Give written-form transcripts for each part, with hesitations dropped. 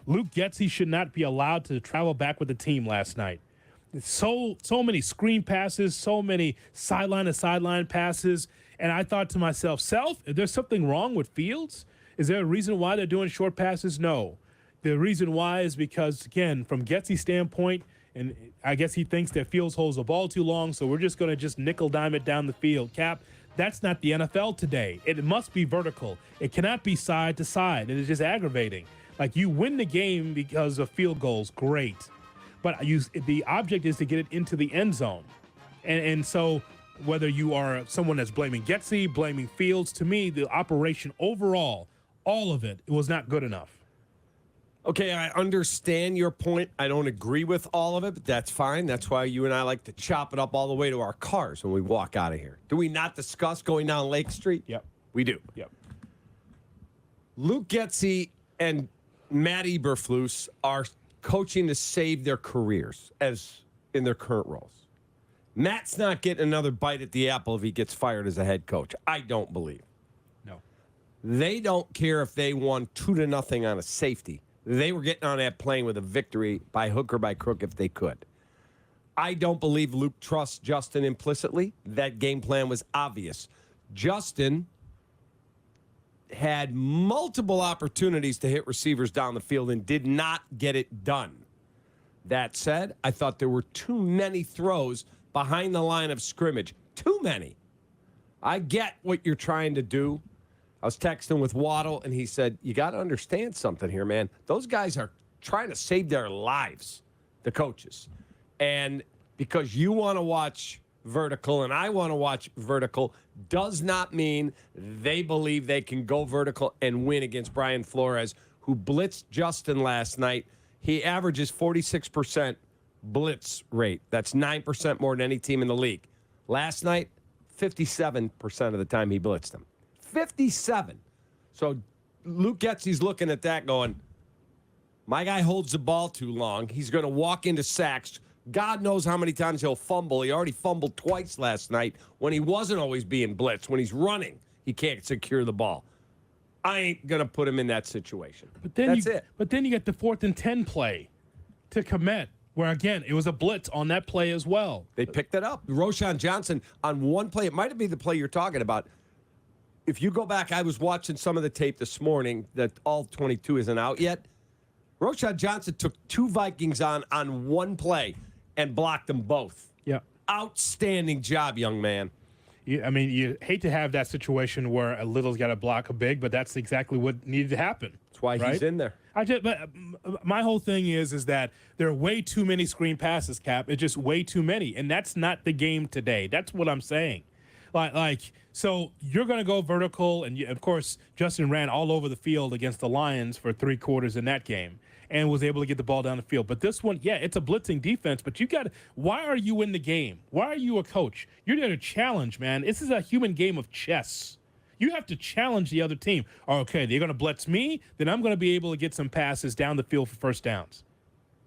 Luke Getsy should not be allowed to travel back with the team last night. So many screen passes, so many sideline to sideline passes. And I thought to myself, is there something wrong with Fields? Is there a reason why they're doing short passes? No. The reason why is because, again, from Getsy's standpoint, and I guess he thinks that Fields holds the ball too long, so we're just going to just nickel dime it down the field. Cap, that's not the NFL today. It must be vertical. It cannot be side to side. It is just aggravating. Like, you win the game because of field goals, great. But the object is to get it into the end zone. And so whether you are someone that's blaming Getsy, blaming Fields, to me, the operation overall, all of it was not good enough. Okay, I understand your point. I don't agree with all of it, but that's fine. That's why you and I like to chop it up all the way to our cars when we walk out of here. Do we not discuss going down Lake Street? Yep. We do. Yep. Luke Getsy and Matt Eberflus are coaching to save their careers as in their current roles. Matt's not getting another bite at the apple if he gets fired as a head coach. I don't believe. No. They don't care if they won 2-0 on a safety. They were getting on that plane with a victory by hook or by crook if they could. I don't believe Luke trusts Justin implicitly. That game plan was obvious. Justin had multiple opportunities to hit receivers down the field and did not get it done. That said, I thought there were too many throws behind the line of scrimmage. Too many. I get what you're trying to do. I was texting with Waddle, and he said, you got to understand something here, man. Those guys are trying to save their lives, the coaches. And because you want to watch vertical and I want to watch vertical does not mean they believe they can go vertical and win against Brian Flores, who blitzed Justin last night. He averages 46% blitz rate. That's 9% more than any team in the league. Last night, 57% of the time he blitzed him. 57. So Luke Getsy's looking at that going, my guy holds the ball too long. He's going to walk into sacks. God knows how many times he'll fumble. He already fumbled twice last night when he wasn't always being blitzed. When he's running, he can't secure the ball. I ain't going to put him in that situation. But then That's it. But then you get the 4th and 10 play to Komet, where, again, it was a blitz on that play as well. They picked it up. Roshan Johnson on one play. It might have been the play you're talking about. If you go back, I was watching some of the tape this morning that all 22 isn't out yet. Roshan Johnson took 2 Vikings on one play and blocked them both. Yeah. Outstanding job, young man. I mean, you hate to have that situation where a little's got to block a big, but that's exactly what needed to happen. That's why he's in there. But my whole thing is that there are way too many screen passes, Cap. It's just way too many, and that's not the game today. That's what I'm saying. So you're going to go vertical, and of course, Justin ran all over the field against the Lions for 3 quarters in that game and was able to get the ball down the field. But this one, yeah, it's a blitzing defense, but why are you in the game? Why are you a coach? You're there to challenge, man. This is a human game of chess. You have to challenge the other team. Okay, they're going to blitz me, then I'm going to be able to get some passes down the field for first downs.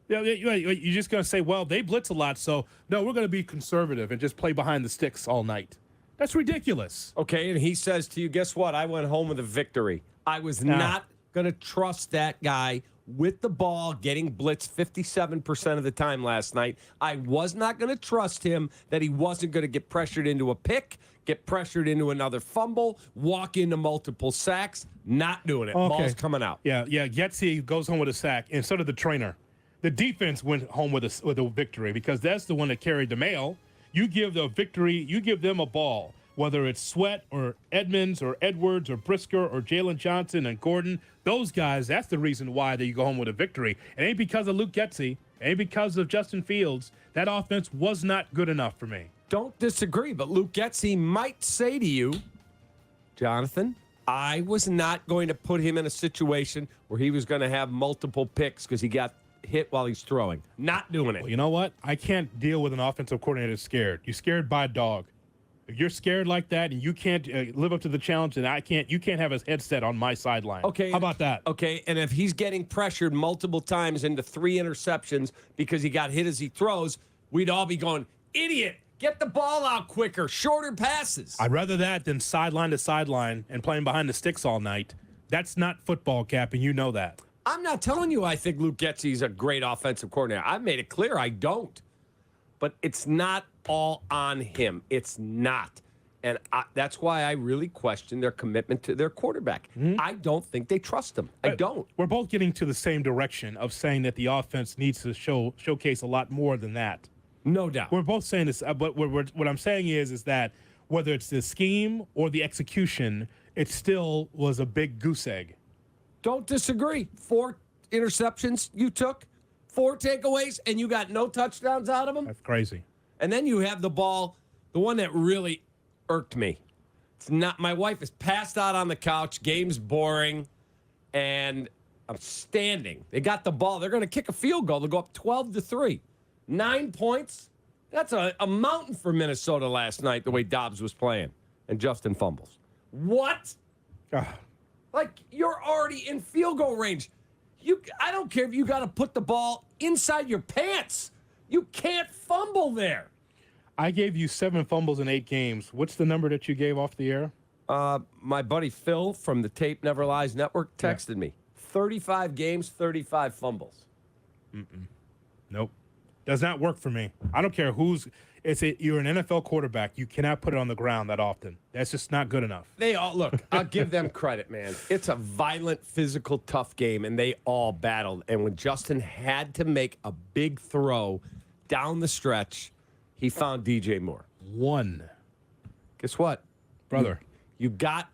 You're just going to say, well, they blitz a lot, so no, we're going to be conservative and just play behind the sticks all night. That's ridiculous. Okay, and he says to you, guess what? I went home with a victory. I was not going to trust that guy with the ball getting blitzed 57% of the time last night. I was not going to trust him that he wasn't going to get pressured into a pick, get pressured into another fumble, walk into multiple sacks. Not doing it. Okay. Ball's coming out. Yeah. Getsy goes home with a sack, and so did the trainer. The defense went home with a victory because that's the one that carried the mail. You give the victory, you give them a ball, whether it's Sweat or Edmonds or Edwards or Brisker or Jalen Johnson and Gordon, those guys, that's the reason why they go home with a victory. It ain't because of Luke Getsy. It ain't because of Justin Fields. That offense was not good enough for me. Don't disagree, but Luke Getsy might say to you, Jonathan, I was not going to put him in a situation where he was going to have multiple picks because he got hit while he's throwing. Not doing it. Well, you know what? I can't deal with an offensive coordinator that's scared. You're scared by a dog. If you're scared like that and you can't live up to the challenge, then you can't have his headset on my sideline. Okay. How about that? Okay, and if he's getting pressured multiple times into 3 interceptions because he got hit as he throws, we'd all be going, idiot, get the ball out quicker, shorter passes. I'd rather that than sideline to sideline and playing behind the sticks all night. That's not football, Cap, and you know that. I'm not telling you I think Luke Getsy is a great offensive coordinator. I've made it clear I don't. But it's not all on him. It's not. And that's why I really question their commitment to their quarterback. I don't think they trust him. I don't. We're both getting to the same direction of saying that the offense needs to showcase a lot more than that. No doubt. We're both saying this, but what I'm saying is that whether it's the scheme or the execution, it still was a big goose egg. Don't disagree. 4 interceptions you took, 4 takeaways, and you got no touchdowns out of them? That's crazy. And then you have the ball, the one that really irked me. It's not. My wife is passed out on the couch. Game's boring, and I'm standing. They got the ball. They're going to kick a field goal. They'll go up 12-3. 9 points. That's a mountain for Minnesota last night. The way Dobbs was playing, and Justin fumbles. What? Like, you're already in field goal range. I don't care if you got to put the ball inside your pants. You can't fumble there. I gave you 7 fumbles in 8 games. What's the number that you gave off the air? My buddy Phil from the Tape Never Lies Network texted me. 35 games, 35 fumbles. Nope. Does not work for me. I don't care who's. You're an NFL quarterback. You cannot put it on the ground that often. That's just not good enough. They all look. I'll give them credit, man. It's a violent, physical, tough game, and they all battled. And when Justin had to make a big throw down the stretch, he found DJ Moore. One. Guess what, brother? You got,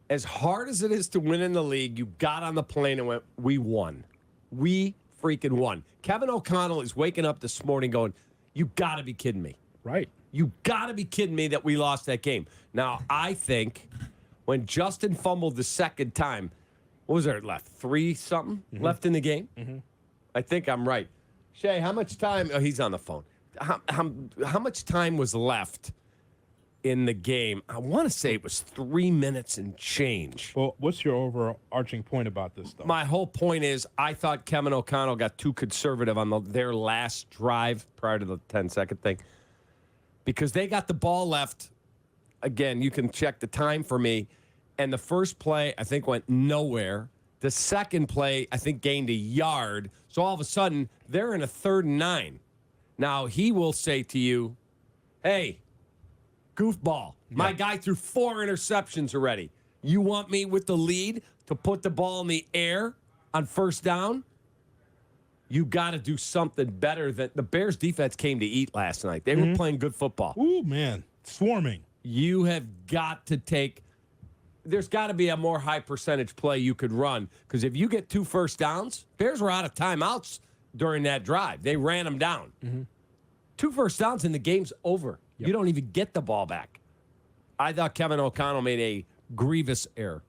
as hard as it is to win in the league, you got on the plane and went, we won. We freaking won. Kevin O'Connell is waking up this morning going, you got to be kidding me. Right. You got to be kidding me that we lost that game. Now, I think when Justin fumbled the second time, what was there left? 3-something left in the game? I think I'm right. Shay, how much time? Oh, he's on the phone. How much time was left in the game? I want to say it was 3 minutes and change. Well, what's your overarching point about this, though? My whole point is I thought Kevin O'Connell got too conservative on their last drive prior to the 10-second thing because they got the ball left. Again, you can check the time for me. And the first play, I think, went nowhere. The second play, I think, gained a yard. So all of a sudden, they're in a 3rd and 9. Now, he will say to you, hey, goofball, my guy threw 4 interceptions already. You want me with the lead to put the ball in the air on 1st down? You got to do something better. The Bears defense came to eat last night. They were playing good football. Ooh, man, swarming. You have got to there's got to be a more high percentage play you could run because if you get 2 first downs, Bears were out of timeouts during that drive. They ran them down. 2 first downs and the game's over. You don't even get the ball back. I thought Kevin O'Connell made a grievous error.